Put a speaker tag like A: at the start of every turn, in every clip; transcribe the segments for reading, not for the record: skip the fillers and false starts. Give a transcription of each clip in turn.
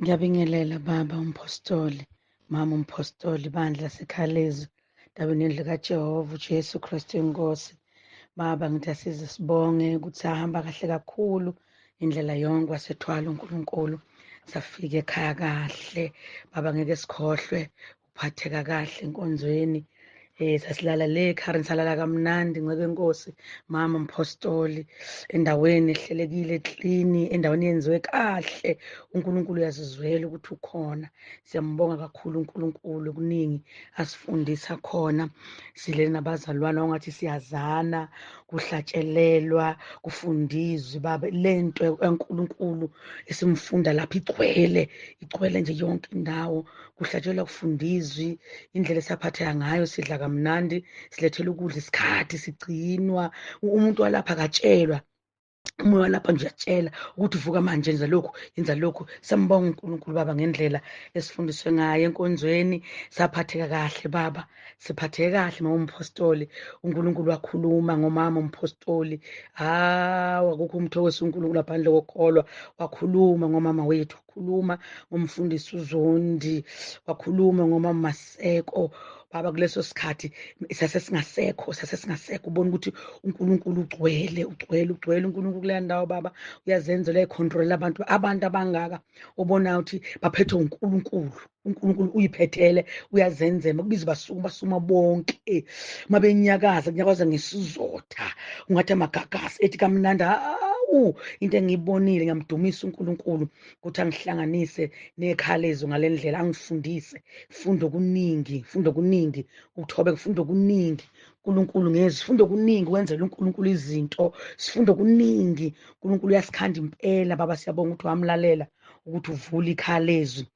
A: Ngiyabingelela baba umpostoli, mama umpostoli, bandla sikhalezwe, ndabeni endlu kaJehova uJesu Kristu inkosi. Baba ngithi asize sibonge ukuthi sahamba kahle kakhulu indlela yonke wasethwala uNkulunkulu. Safika ekhaya kahle. Baba ngeke sikhohlwe uphatheka kahle enkonzweni. Sasilala le ekhaya salala kamnandi nceke enkosi mama mpostoli endaweni ehlelekile klini endaweni yenziwe kahle. uNkulunkulu uyazizwela ukuthi ukhona. Siyambonga kakhulu uNkulunkulu kuningi asifundisa khona. Sile nabazalwane ongathi siyazana, kuhlatshelelwa, kufundizwe baba lento kaNkulunkulu esimfunda lapha igcwele nje yonke indawo. Kuhlatshelwa kufundizwe indlela esaphatheka ngayo, sidla kamnandi, silethela ukudla isikhathi, sigcinwa. Umuntu walapha akatshelwa. Umoya walapha nje uyatshela ukuthi vuka manje yenza lokhu. Siyambonga uNkulunkulu baba ngendlela esifundiswe ngayo enkonzweni. Saphatheka kahle baba, siphatheke kahle mama umpostoli. uNkulunkulu wakhuluma ngomama umpostoli. Akukho umthokozi uNkulunkulu ngaphandle kokholwa. Wakhuluma ngomama wethu, wakhuluma ngomfundisi uZondi, wakhuluma ngomama Maseko. Baba kuleso sikhathi sasesingasekho ubona ukuthi uNkulunkulu ugcwele uNkulunkulu kuleya ndawo baba. Uyazenzela uyayikhontrolela abantu abangaka obonayo ukuthi baphethwe uNkulunkulu uyiphethele uyazenzela kubiza basuma bonke kunyakaza ngesizotha ungathi amagagasi ethi kamnandi. Into engiyibonile ngiyamdumisa uNkulunkulu ukuthi angihlanganise nekhalezo ngale ndlela, angifundise fundo kuningi uthobe kufundo kuningi. uNkulunkulu sifundo kuningi wenzela uNkulunkulu izinto, sifundo kuningi. uNkulunkulu uyasikhanda impela baba. Siyabonga ukuthi wamlalela ukuthi uvule ikhalezwi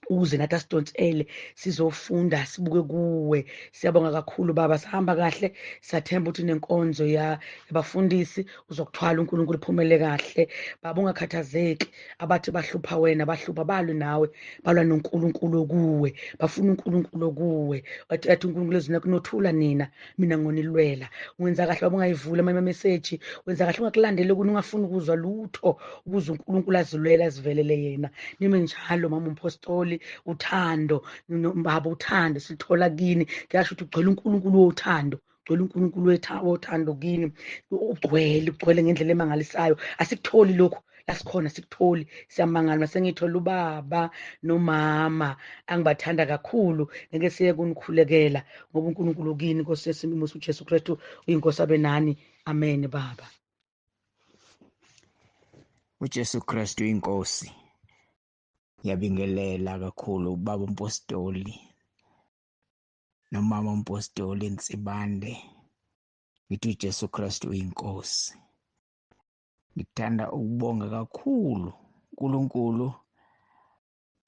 A: ukuze nathi asidonsele sizofunda sibuke kuwe. Siyabonga kakhulu baba. Sahamba kahle, siyathemba ukuthi nenkonzo yabafundisi uzokuthwala uNkulunkulu iphumele kahle. Baba ungakhathazeki abathi bahlupha wena, bahlupha balwe nawe, balwa noNkulunkulu kuwe, bafuna uNkulunkulu kuwe. Athi uNkulunkulu ezwini kunothula mina ngonilwela. Wenza kahle baba ungayivula ama-message, wenza kahle ungakulandeli ukuthi ungafuni ukuzwa lutho, ukuze uNkulunkulu azilwela azivelele yena. Nime njalo mama umpostoli. Uthando baba, uthando silithola kini. Kuyasho ukuthi ugcwele uNkulunkulu wothando, ugcwele uNkulunkulu wothando kini. Ugcwele ngendlela emangalisayo. Asikutholi lokhu lasikhona, sikutholi. Siyamangala mase ngithola ubaba nomama angibathanda kakhulu. Ngeke siye kunikhulekela ngoba uNkulunkulu kini Nkosi yesimimuso uJesu Kristu uyinkosi abe nani. Amen baba.
B: uJesu Kristu inkosi. Ngiyabingelela kakhulu ubaba umpostoli nomama umpostoli Nsibande. Ngithi uJesu Kristu uyinkosi. Ngithanda ukubonga kakhulu uNkulunkulu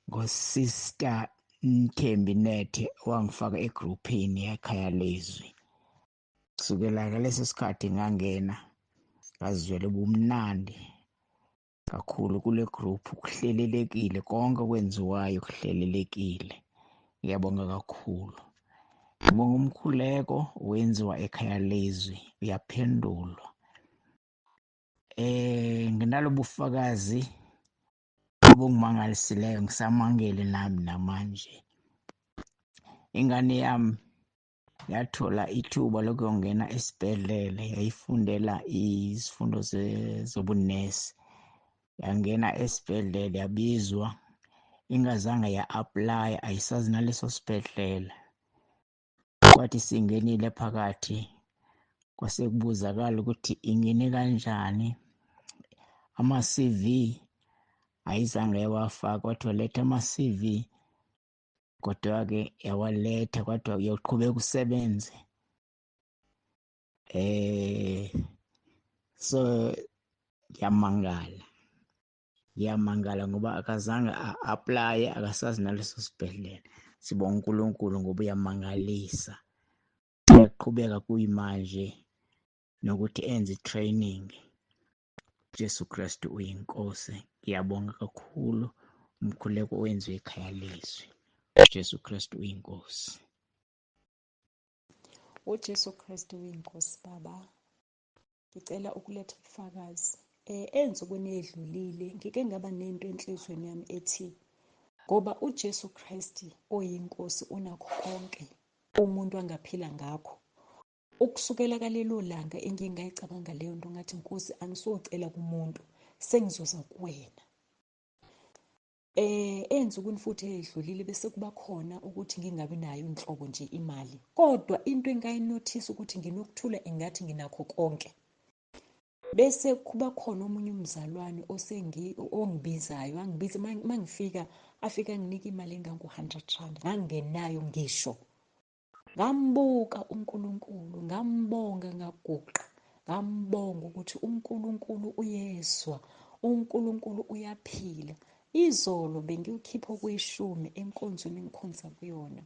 B: ngosister Nthembi Nethe owangifaka egroupini yekhaya lezwi. Kusukela ngaleso sikhathi ngangena ngazizwela ubumnandi kakhulu kule group. Kuhlelelekile konke okwenziwayo, kuhlelelekile. Ngiyabonga kakhulu. Ngibonga umkhuleko wenziwa ekhaya lezwi, uyaphendulwa. Nginalo bufakazi obungimangalisileyo, ngisamangele nami namanje. Ingane yami yathola ithuba lokuyongena esibhedlela, yayifundela izifundo zobunesi. Yangena esibhedlela yabizwa, ingazange ya-apply, ayisazi naleso sibhedlela. Kwathi singenile phakathi kwase kubuzakala ukuthi ingene kanjani. Ama-CV ayizange yawafaka, kwathiwa letha ama-CV, kodwa-ke yawaletha, kwathiwa uyoqhubeka usebenze. So ngiyamangala ngoba akazange a-apply, akasazi naleso sibhedlela. Sibonga uNkulunkulu ngoba uyamangalisa. Uyaqhubeka kuyimanje nokuthi enze training. Jesu Kristu uyinkosi. Ngiyabonga kakhulu umkhuleko owenziwe ekhaya lezwi. Jesu Kristu uyinkosi.
C: uJesu Kristu uyinkosi baba. Ngicela ukuletha ubufakazi Ey'nsukwini ey'dlulile ngike ngaba nento enhlizweni yami ethi, ngoba uJesu Kristu oyinkosi unakho konke umuntu angaphila ngakho. Ukusukela kalelo langa engingayicabanga leyo nto ngathi, Nkosi, angisocela kumuntu, sengizoza kuwena. Ey'nsukwini futhi ey'dlulile bese kuba khona ukuthi ngingabi nayo inhlobo nje imali, kodwa into engayinothisa ukuthi nginokuthula engathi nginakho konke. Bese kuba khona omunye umzalwane ongibizayo, angibiza mangifika, afika anginike imali engango-R100, ngangingenayo ngisho. Ngambuka uNkulunkulu, ngambonga ngaguqa, ngambonga ukuthi uNkulunkulu uyezwa, uNkulunkulu uyaphila. Izolo bengiwukhipha okuyishumi enkonzweni engikhonza kuyona.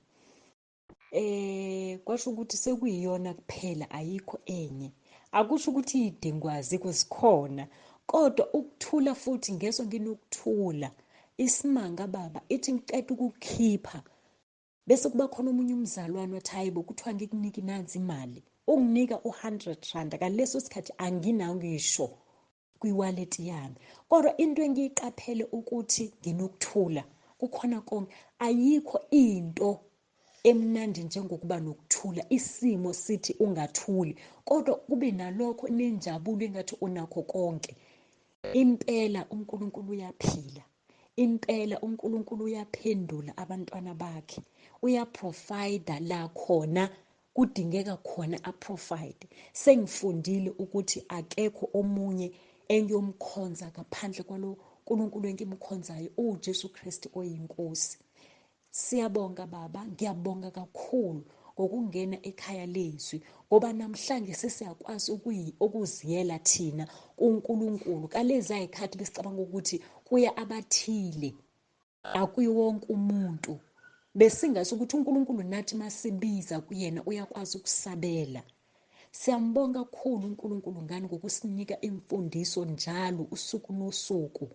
C: Kwasho ukuthi sekuyiyona kuphela, ayikho enye. Akusho ukuthi iy'dingo azikho, zikhona, kodwa ukuthula futhi ngeso nginokuthula. Isimanga baba ithi ngiqeda ukukhipha bese kuba khona omunye umzalwane wathi, hayibo, kuthiwa ngikunika nansi imali, unginika u-R100. Ngaleso sikhathi anginawo ngisho kwi-wallet yami, kodwa into engiyiqaphele ukuthi nginokuthula, kukhona konke. Ayikho into emnandi njengokuba nokuthula. Isimo sithi ungathuli, kodwa kube nalokho nenjabulo engathi unakho konke. Impela uNkulunkulu uyaphila, impela uNkulunkulu uyaphendula abantwana bakhe, uyaprovide la khona kudingeka khona aprovide. Sengifundile ukuthi akekho omunye engiyomkhonza ngaphandle kwalo Nkulunkulu engimkhonzayo, uJesu Kristu oyinkosi. Siyabonga baba, ngiyabonga kakhulu ngokungena ekhaya lezwi, ngoba namhlanje sesiyakwazi ukuziyela thina kuNkulunkulu. Kalezi ayikhathi besicabanga ukuthi kuya abathile, akuyi wonke umuntu. Besingazi ukuthi uNkulunkulu nathi masibiza kuyena uyakwazi ukusabela. Siyambonga kakhulu uNkulunkulu ngani ngokusinika imfundiso njalo usuku nosuku.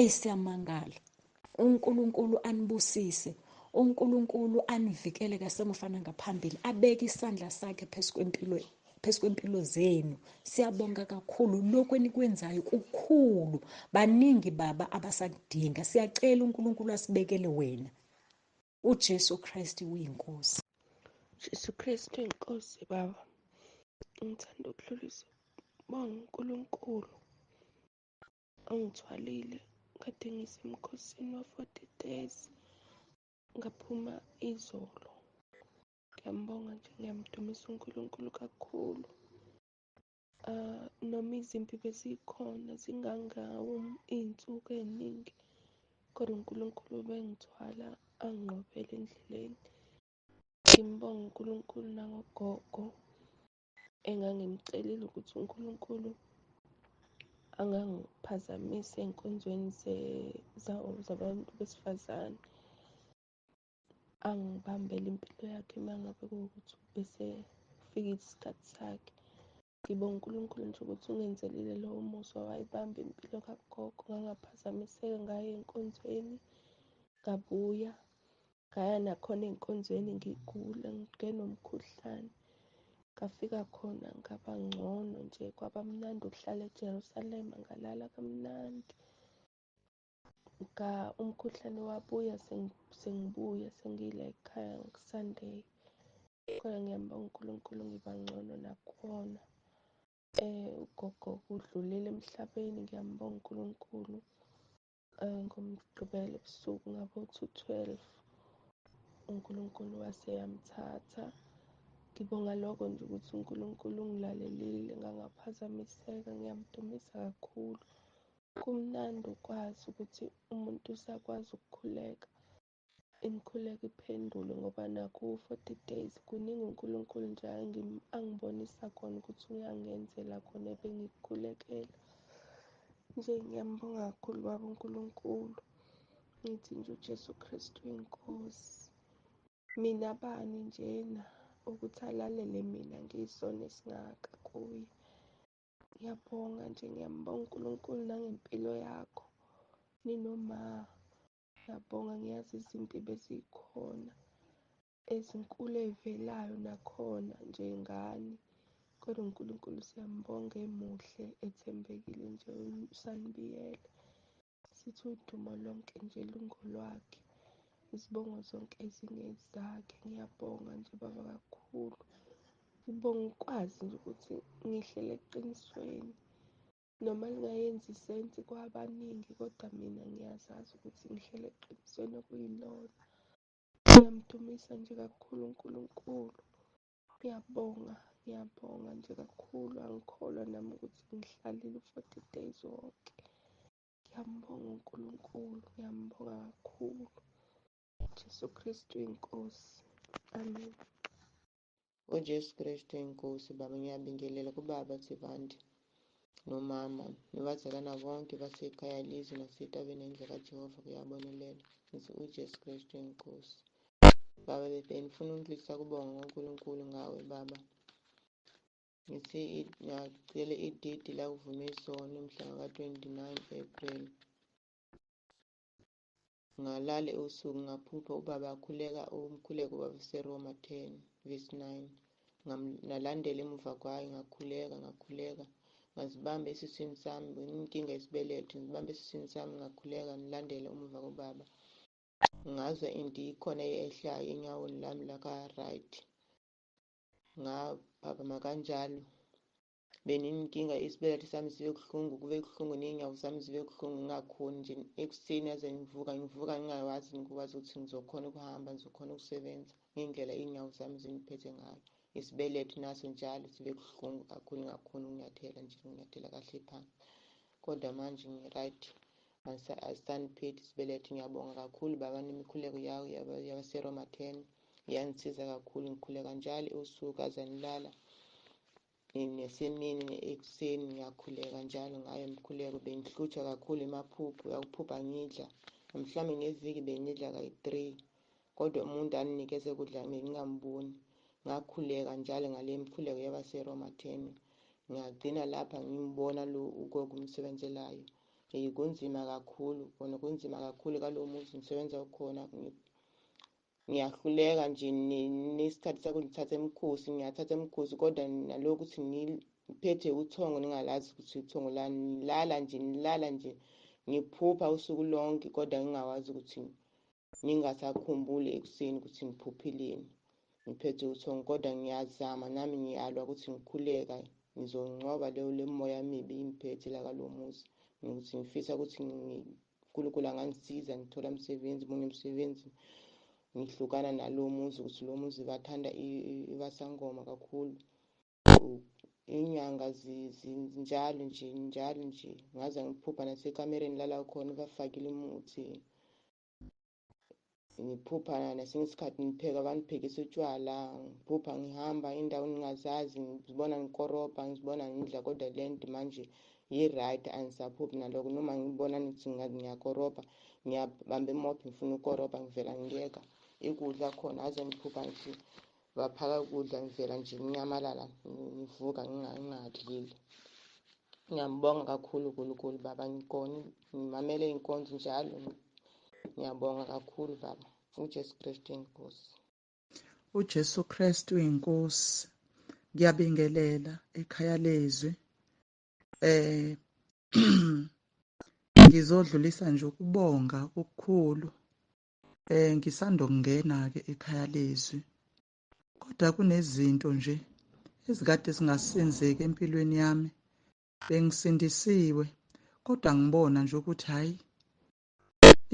C: Siyamangala. uNkulunkulu anibusise, uNkulunkulu anivikele kasemuva nangaphambili, abeke isandla sakhe phezu kwempilo zenu. Siyabonga kakhulu, lokhu enikwenzayo kukhulu. Baningi baba abasakudinga. Siyacela uNkulunkulu asibekele wena. uJesu Kristu uyinkosi.
D: Jesu Kristu inkosi baba. Ngithanda ukudlulisa bonga uNkulunkulu ongithwalile kade ngisemkhosini wa-40 days ngaphuma izolo. Ngiyambonga nje, ngiyamdumisa uNkulunkulu kakhulu. Noma izimpi bezikhona zingangawo iy'nsuku ey'ningi, kodwa uNkulunkulu bengithwala anginqobele endleleni. Ngimbonga uNkulunkulu nangogogo engangimcelile ukuthi uNkulunkulu angangiphazamisi ey'nkonzweni zabantu besifazane, angibambele impilo yakhe uma ngabe kuwukuthi bese kufikile isikhathi sakhe. Ngibonga uNkulunkulu nje ukuthi ungenzelile lowo musa, wayibamba impilo kagogo, ngangaphazamiseka ngayo ey'nkonzweni. Ngabuya ngaya nakhona ey'nkonzweni ngigula, nginomkhuhlane. Ngafika khona ngaba ngcono nje, kwaba mnandi ukuhlala eJerusalema, ngalala kamnandi. Umkhuhlane wabuya, sengibuya sengila ekhaya ngoSunday. Kodwa ngiyambonga uNkulunkulu, ngiba ngcono nakuwona. Ugogo udlulile emhlabeni, ngiyambonga uNkulunkulu. NgoMgqibelo ebusuku ngabo-2:12 uNkulunkulu waseyamthatha. Ngibonga lokho nje ukuthi uNkulunkulu ungilalelile, ngangaphazamiseka. Ngiyamdumisa kakhulu. Kumnandi ukwazi ukuthi umuntu usakwazi ukukhuleka, imikhuleko iphendule, ngoba naku-40 days kuningi uNkulunkulu nje angibonisa khona ukuthi uyangenzela khona ebengikukhulekela. Nje ngiyambonga kakhulu baba uNkulunkulu. Ngithi nje uJesu Kristu inkosi. Mina bani njena ukuthi alalele mina ngiyisona esingaka kuye. Ngiyabonga nje, ngiyambonga uNkulunkulu nangempilo yakho ninoma. Ngiyabonga, ngiyazi izimpi bezikhona ezinkulu ey'velayo nakhona nje ngani. Kodwa uNkulunkulu siyambonga, emuhle, ethembekile nje, usanibiyele. Sithi udumo lonke nje lungolwakhe, izibongo zonke zingezakhe. Ngiyabonga nje Baba kakhulu. Ngibonga ukwazi nje ukuthi ngihlele eqinisweni. Noma lingayenzi isensi kwabaningi, kodwa mina ngiyazazi ukuthi ngihlele eqinisweni okuyilona. Ngiyamdumisa nje kakhulu uNkulunkulu. Ngiyabonga nje kakhulu. Angikholwa nami ukuthi ngihlalile u-40 days wonke. Ngiyambonga uNkulunkulu, ngiyambonga kakhulu. Jesu Kristu inkosi. Amen.
E: uJesu Kristu inkosi. Baba, ngiyabingelela kubaba Thivandi nomama nabazalwana bonke basekhaya lizwe nasetabeni endle kaJehova kuyabonelela. Ngithi uJesu Kristu inkosi. Baba, benifuna ukudlulisa kubonga uNkulunkulu ngawe Baba. Ngithi ngiyacela ididi la kuvuma izono mhla ka-29 April. Ngalale usuku ngaphupha ubaba akhuleka umkhuleko waseRoma 10 verse 9. Nalandela emuva kwayo ngakhuleka ngazibamba esiswini sami, inkinga yesibeletho ngizibamba esiswini sami ngakhuleka nilandela umuva kubaba. Ngazwa into ikhona ehlayo enyaweni lami laka-right. Ngaphakama kanjalo. Beninkinga isibeletho sami sibe buhlungu ney'nyawo zami zibe buhlungu ngingakhoni nje. Ekuseni yaze ngivuka ngingakwazi ukuthi ngizokhona ukuhamba, ngizokhona ukusebenza ngendlela iy'nyawo zami zingiphethe ngayo. Isibeletho naso njalo sibe buhlungu kakhulu, ngingakhoni ukunyathela kahle phansi. Kodwa manje ngi-right, asisaniphedi isibeletho. Ngiyabonga kakhulu Baba nemikhuleko yawo yabaseRoma 10 yangisiza kakhulu. Ngikhuleka njalo usuku aze nilala. Nesemini ekuseni ngiyakhuleka njalo ngayo imikhuleko. Bengihlutshwa kakhulu emaphupho, yakuphupha ngidla. Mhlawumbe ngeviki bengidla kayi-3, kodwa umuntu anikeze ukudla ngingamboni. Ngakhuleka njalo ngale mikhuleko yabaseRoma 10. Ngagcina lapha ngimbona lo ugogo umsebenzelayo. Kunzima kakhulu, kunzima kakhulu kalowo muzi ngisebenza khona. Ngiyahluleka nje nesikhathi sakuthi ngiyathatha emkhosi, kodwa nalokhu ukuthi ngiphethe uthongo ngingalazi ukuthi uthongo lani. Nilala nje ngiphupha usuku lonke, kodwa ngingawazi ukuthi ngingasakhumbuli ekuseni ukuthi ngiphuphileni ngiphethe uthongo. Kodwa ngiyazama nami ngiyalwa ukuthi ngikhuleka ngizonqoba le moya mibi imphethe la kalowo muzi. Ngikuthi ngifisa ukuthi uNkulunkulu angangisiza ngithola umsebenzi, munye umsebenzi. Ngihlukana nalowo muzi ukuthi lo muzi bathanda ibasangoma kakhulu. Inyanga njalo nje ngaze ngiphupha nasekamereni lala khona bafakile umuthi. Ngiphupha nasengesikhathi ngipheka bangiphekisa utshwala. Ngiphupha ngihamba endaweni ngingazazi, ngizibona ngikorobha, ngizibona ngidla. Kodwa le nto manje yi-right, angisaphuphi naloko. Noma ngibona ngithi ngiyakorobha, ngiyabamba imoto ngifuna ukorobha, ngivela ngiyeka ikudla khona. Aze ngiphupha ngithi baphaka ukudla, ngivela nje nginyamalala, ngivuka ngingadlile. Ngiyambonga kakhulu uNkulunkulu Baba, ngimamele iy'nkonzo njalo. Ngiyabonga kakhulu Baba. uJesu Kristu inkosi.
A: uJesu Kristu inkosi. Ngiyabingelela ekhaya lezwi. Ngizodlulisa nje ukubonga okukhulu. Ngisanda kungena-ke ekhaya lezwi, kodwa kunezinto nje ezikade zingasenzeki empilweni yami. Bengisindisiwe, kodwa ngibona nje ukuthi hhayi,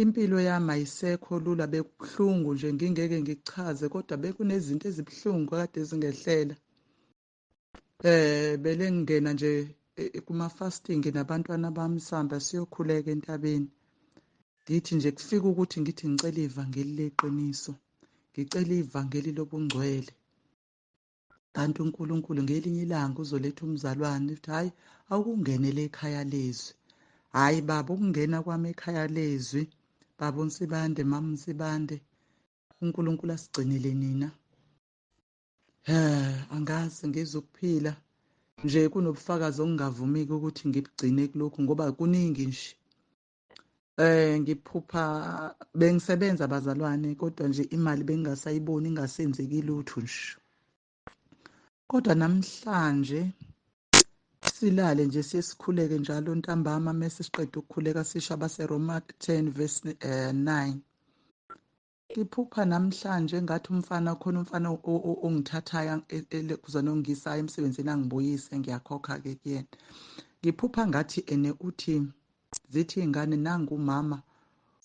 A: impilo yami ayisekho lula. Bekubuhlungu nje ngingeke ngikuchaze, kodwa bekunezinto ezibuhlungu kade zingehlela. Bele ngingena nje kuma-fasting nabantwana bami, sihamba siyokhuleka entabeni. Ngithi nje kufika ukuthi ngithi ngicela ivangeli leqiniso, ngicela ivangeli lobungcwele. Kanti uNkulunkulu ngelinye ilanga uzoletha umzalwane uthi hhayi, awukungenele ekhaya lezwi. Hhayi baba, ukungena kwami ekhaya lezwi, baba uNsibande, mama uNsibande, uNkulunkulu asigcinele nina. Angazi ngizokuphila nje, kunobufakazi okungavumiki ukuthi ngibugcine kulokhu ngoba kuningi nje. Ngiphupha bengisebenza bazalwane, kodwa nje imali bengingasayiboni, ingasenzeki lutho nje.
F: Kodwa namhlanje silale nje sesikhuleke njalo ntambama mase siqeda ukukhuleka sisho abaseRoma 10 verse 9. Ngiphupha namhlanje ngathi umfana khona umfana ongithathayo kuzona ongisayo emsebenzini angibuyise ngiyakhokha-ke kuyena. Ngiphupha ngathi uthi zithi iy'ngane nangumama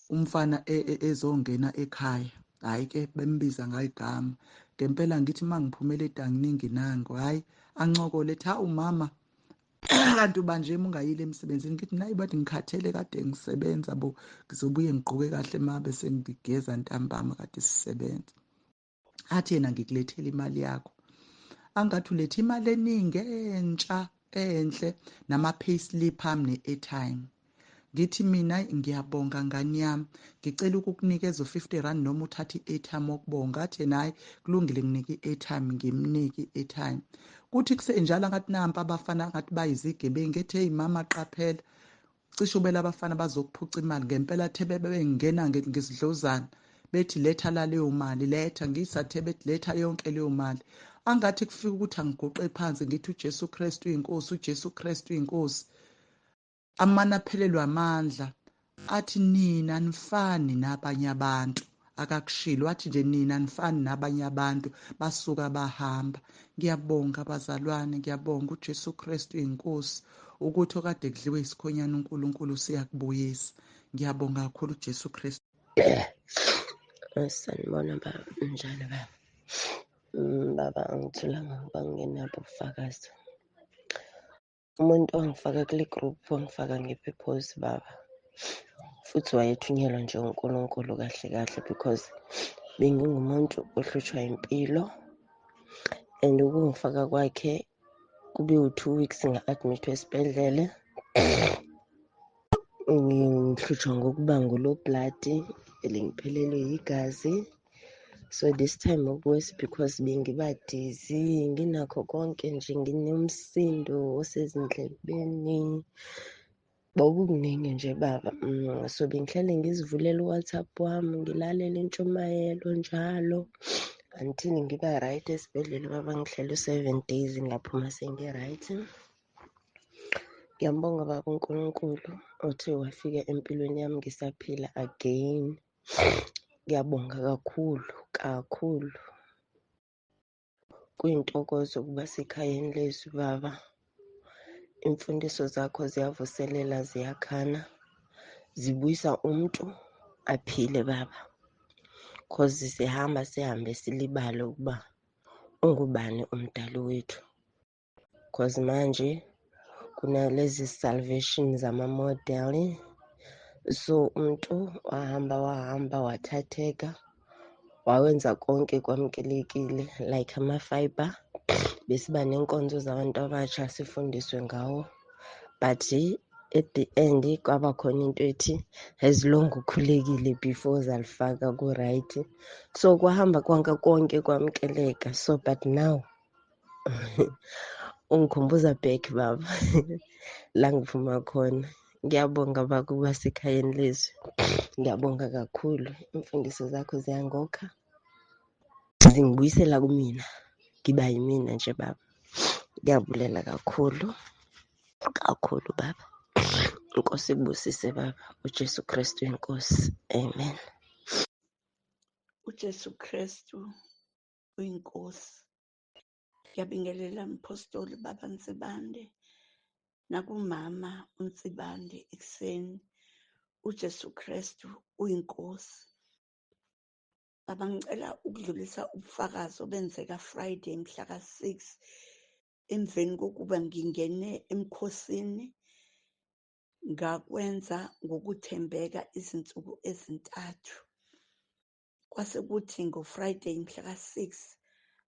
F: umfana ezongena ekhaya. Hhayi-ke bembiza ngayigama. Ngempela ngithi uma ngiphumela edanginingi nango, hhayi ancokole ethi hawu mama kanti uba nje ungayile emsebenzini ngithi nayi bathi ngikhathele kade ngisebenza bo ngizobuye ngigqoke kahle uma bese ngigeza ntambama kade sisebenza. Athi yena ngikulethela imali yakho. Angathi ulethe imali eningi entsha enhle nama-payslip ami ne-airtime. Ngithi mina ngiyabonga ngani yami ngicela ukukunikeza u-R50 noma uthathe i-airtime wokubonga. Athi yena hayi kulungile nginike i-airtime ngimnike i-airtime. Kuthi kusenjalo ngathi nampa abafana ngathi bayizigebengu ethi hey mama qaphela cishe ubela abafana bazokuphuca imali ngempela thebe bengena ngesidlozana bethi letha laleyo mali letha ngisathe bethi letha yonke leyo mali. Angathi kufika ukuthi angiguqe phansi ngithi uJesu Kristu uyinkosi, uJesu Kristu uyinkosi. Amana aphelelwa amandla athi nina nifani nabanye abantu. Akakushilo wathi nje nina nifani nabanye abantu basuka bahamba. Ngiyabonga bazalwane, ngiyabonga uJesu Kristu uyinkosi ukuthi okade kudliwe isikhonyana uNkulunkulu siyakubuyisa. Ngiyabonga kakhulu uJesu Kristu.
G: Sanibona baba, njalo baba. Baba angithulanga ngoba ngingenabo ubufakazi. Umuntu owangifaka kule group wangifaka nge-purpose baba, futhi wayethunyelwa nje uNkulunkulu kahle kahle because bengingumuntu ohlutshwa impilo and ukungifaka kwakhe kube u2 weeks nga-admithwa esibhedlele. Ngihlutshwa ngokuba ngulow blood, belengiphelelwe igazi. So this time worse because bengiba dizzy, nginakho konke nje, nginomsindo osezindlebeni, bokukuningi nje baba. So bengihlale ngizivulela uWhatsApp wami ngilalele intshumayelo njalo until ngiba right esibhedlela baba. Ngihlale 7 days ngaphuma sengi-right. Ngiyambonga baba uNkulunkulu othe wafika empilweni yami ngisaphila again. Ngiyabonga kakhulu kakhulu. Kuyintokozo ukuba sekhayeni lezwi baba. Imfundiso zakho ziyavuselela, ziyakhana, zibuyisa umuntu aphile baba. Cause sihambe silibale ukuba ungubani umdali wethu. Cause manje kunalezi salvation zama-model. So umuntu wahamba wathatheka wawenza konke kwamukelekile like ama-fiber. Besiba nenkonzo zabantu abasha sifundiswe ngawo, but at the end kwaba khona into ethi as long ukhulekile before uzalifaka ku-right. So kwahamba konke kwamukeleka. So but now ungikhumbuza back baba la ngiphuma khona. Ngiyabonga bakuba sekhayeni lezwi. Ngiyabonga kakhulu. Imfundiso zakho ziyangokha, zingibuyisela kumina, ngiba yimina nje baba. Ngiyabulela kakhulu kakhulu baba. Inkosi ikubusise baba. uJesu Kristu inkosi. Amen.
H: uJesu Kristu uyinkosi. Ngiyabingelela Mpostoli Baba Nsibande nakumama uNsibande ekuseni. uJesu Kristu uyinkosi. Baba ngicela ukudlulisa ubufakazi obenzeka Friday mhla ka-6 emveni kokuba ngingene emkhosini. Ngakwenza ngokuthembeka izinsuku ezintathu. Kwase kuthi ngo-Friday mhla ka-6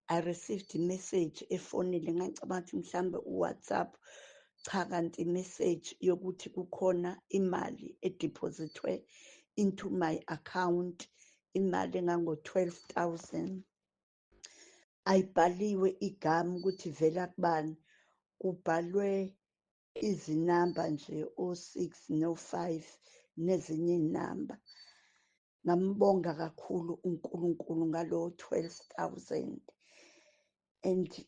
H: I received a message efonini. Ngacabanga ukuthi mhlambe uWhatsApp. Cha, kanti imessage yokuthi kukhona imali edepositwe into my account, imali engango-12,000. Ayibhaliwe igama ukuthi vela kubani, kubhalwe izinamba nje o6 no5 nezinye inamba. Ngambonga kakhulu uNkulunkulu ngalo 12,000 and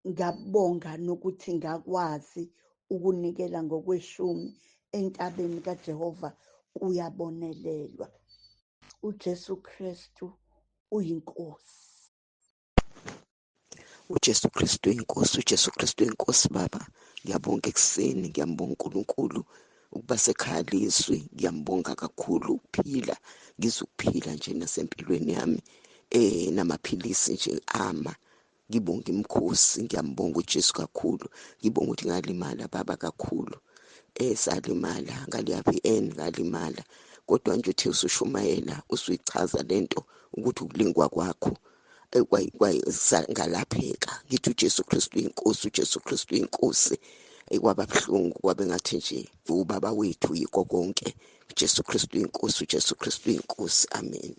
H: ngabonga nokuthi ngakwazi ukunikela ngokweshumi entabeni kaJehova kuyabonelelwa. uJesu Kristu uyinkosi.
I: uJesu Kristu inkosi, uJesu Kristu inkosi. Baba, ngiyabonga ekuseni, ngiyambonga uNkulunkulu ukuba sekhaya lizwi, ngiyambonga kakhulu ukuphila, ngizokuphila nje nasempilweni yami namaphilisi nje ngibonga imkhosi, ngiyambonga uJesu kakhulu, ngibonga ukuthi ngalimala Baba kakhulu, salimala ngaliya-VN ngalimala, kodwa nje uthe usushumayela usuyichaza lento ukuthi ukulingwa kwakho ngalapheka. Ngithi uJesu Kristu inkosi, uJesu Kristu inkosi. Kwaba buhlungu, kwabe ngathi nje ubaba wethu yikho konke. uJesu Kristu inkosi, uJesu Kristu inkosi. Amen.